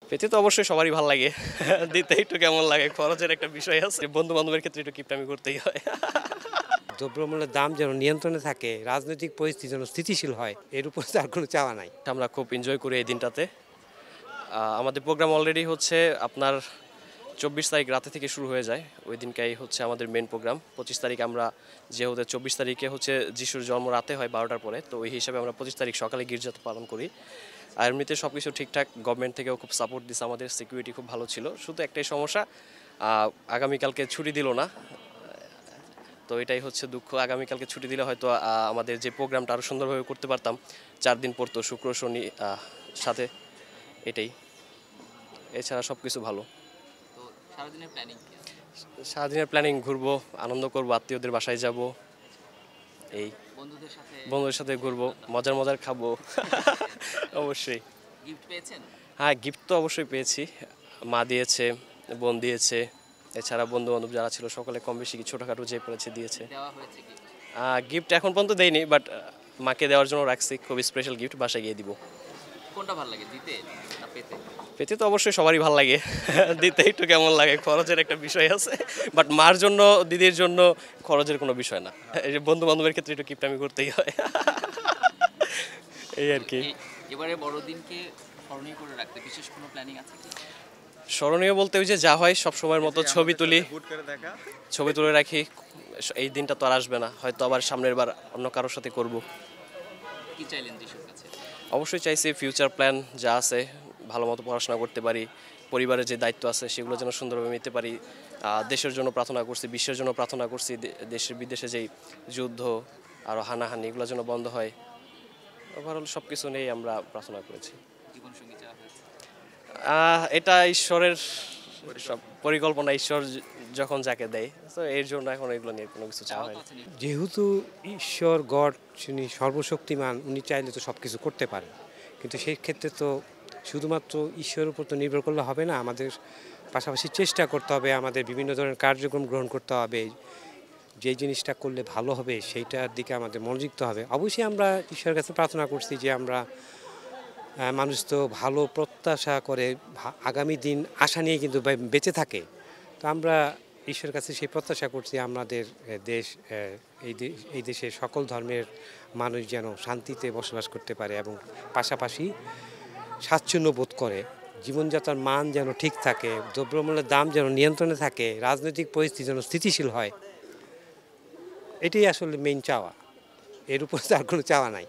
পেতে তো অবশ্যই সবারই ভালো লাগে, দিতে একটু কেমন লাগে, খরচের একটা বিষয় আছে, বন্ধু বান্ধবের ক্ষেত্রে একটু কিপটামি করতেই হয়। দ্রব্যমূল্যের দাম যেন নিয়ন্ত্রণে থাকে, রাজনৈতিক পরিস্থিতি যেন স্থিতিশীল হয়, এর উপর তার কোনো চাওয়া নাই। আমরা খুব এনজয় করি এই দিনটাতে। আমাদের প্রোগ্রাম অলরেডি হচ্ছে আপনার 24 তারিখ রাতে থেকে শুরু হয়ে যায়। ওই দিনটাই হচ্ছে আমাদের মেন প্রোগ্রাম। 25 তারিখ আমরা যেহেতু 24 তারিখে হচ্ছে যিশুর জন্ম রাতে হয় 12টার পরে, তো ওই হিসাবে আমরা 25 তারিখ সকালে গির্জাতে পালন করি। আর এমনিতে সব কিছু ঠিকঠাক, গভর্নমেন্ট থেকেও খুব সাপোর্ট দিচ্ছে, আমাদের সিকিউরিটি খুব ভালো ছিল। শুধু একটাই সমস্যা, আগামীকালকে ছুটি দিল না, তো এটাই হচ্ছে দুঃখ। আগামীকালকে ছুটি দিলে হয়তো আমাদের যে প্রোগ্রামটা আরও সুন্দরভাবে করতে পারতাম। 4 দিন পড়তো, শুক্র শনি সাথে, এটাই। এছাড়া সব কিছু ভালো। তো সারাদিনের প্ল্যানিং কি আছে? সারাদিনের প্ল্যানিং, ঘুরবো, আনন্দ করবো, আত্মীয়দের বাসায় যাব, এই বন্ধুদের সাথে ঘুরবো, মজার মজার খাবো। অবশ্যই। গিফট পেয়েছেন? হ্যাঁ, গিফট তো অবশ্যই পেয়েছি। মা দিয়েছে, বোন দিয়েছে, এছাড়া বন্ধু বান্ধব যারা ছিল সকলে কম বেশি ছোটোখাটো যে পেরেছে দিয়েছে। দেওয়া হয়েছে কি? গিফট এখন পর্যন্ত দেয়নি, বাট মাকে দেওয়ার জন্য রাখছি, খুব স্পেশাল গিফট, বাসায় গিয়ে দিব। কোনটা ভালো লাগে, দিতে না পেতে? পেতে তো অবশ্যই সবারই ভালো লাগে, দিতে একটু কেমন লাগে, খরচের একটা বিষয় আছে। বাট মার জন্য, দিদির জন্য খরচের কোনো বিষয় না। এই যে বন্ধু বান্ধবের ক্ষেত্রে একটু কিপটামি করতেই হয়, এই আর কি। এবারে বড়দিনকে স্মরণীয় করে রাখতে বিশেষ কোনো প্ল্যানিং আছে কি? স্মরণীয় বলতে ওই যে যা হয় সব সময়ের মতো ছবি তুলি, ছবি তুলে রাখি। এই দিনটা তো আর আসবে না, হয়তো আবার সামনের বার অন্য কারোর সাথে করব। কি চাইলেন যিশুর কাছে? অবশ্যই চাইছি ফিউচার প্ল্যান যা আছে, ভালো মতো পড়াশোনা করতে পারি, পরিবারের যে দায়িত্ব আছে সেগুলো যেন সুন্দরভাবে নিতে পারি। দেশের জন্য প্রার্থনা করছি, বিশ্বের জন্য প্রার্থনা করছি, দেশের বিদেশে যেই যুদ্ধ আর হানাহানি এগুলো যেন বন্ধ হয়। ওভারঅল সব কিছু নিয়েই আমরা প্রার্থনা করেছি। জীবনসঙ্গী চাওয়া হয়েছে? এটা ঈশ্বরের সব পরিকল্পনা, ঈশ্বর যখন যাকে দেয়, তো এর জন্য এখন এগুলো নিয়ে কোনো কিছু চাওয়া হয় না। যেহেতু ঈশ্বর গড যিনি সর্বশক্তিমান, উনি চাইলে তো সব কিছু করতে পারেন, কিন্তু সেই ক্ষেত্রে তো শুধুমাত্র ঈশ্বরের উপর তো নির্ভর করলে হবে না, আমাদের পাশাপাশি চেষ্টা করতে হবে, আমাদের বিভিন্ন ধরনের কার্যক্রম গ্রহণ করতে হবে, যে জিনিসটা করলে ভালো হবে সেইটার দিকে আমাদের মনোযোগ দিতে হবে। অবশ্যই আমরা ঈশ্বরের কাছে প্রার্থনা করছি যে আমরা, মানুষ তো ভালো প্রত্যাশা করে, আগামী দিন আশা নিয়ে কিন্তু বেঁচে থাকে। তো আমরা ঈশ্বরের কাছে সেই প্রত্যাশা করছি আমাদের দেশ, এই দেশের সকল ধর্মের মানুষ যেন শান্তিতে বসবাস করতে পারে এবং পাশাপাশি স্বাচ্ছন্দ্য বোধ করে, জীবনযাত্রার মান যেন ঠিক থাকে, দ্রব্যমূল্যের দাম যেন নিয়ন্ত্রণে থাকে, রাজনৈতিক পরিস্থিতি যেন স্থিতিশীল হয়। এটাই আসলে মেইন চাওয়া, এর উপর তার কোনো চাওয়া নাই।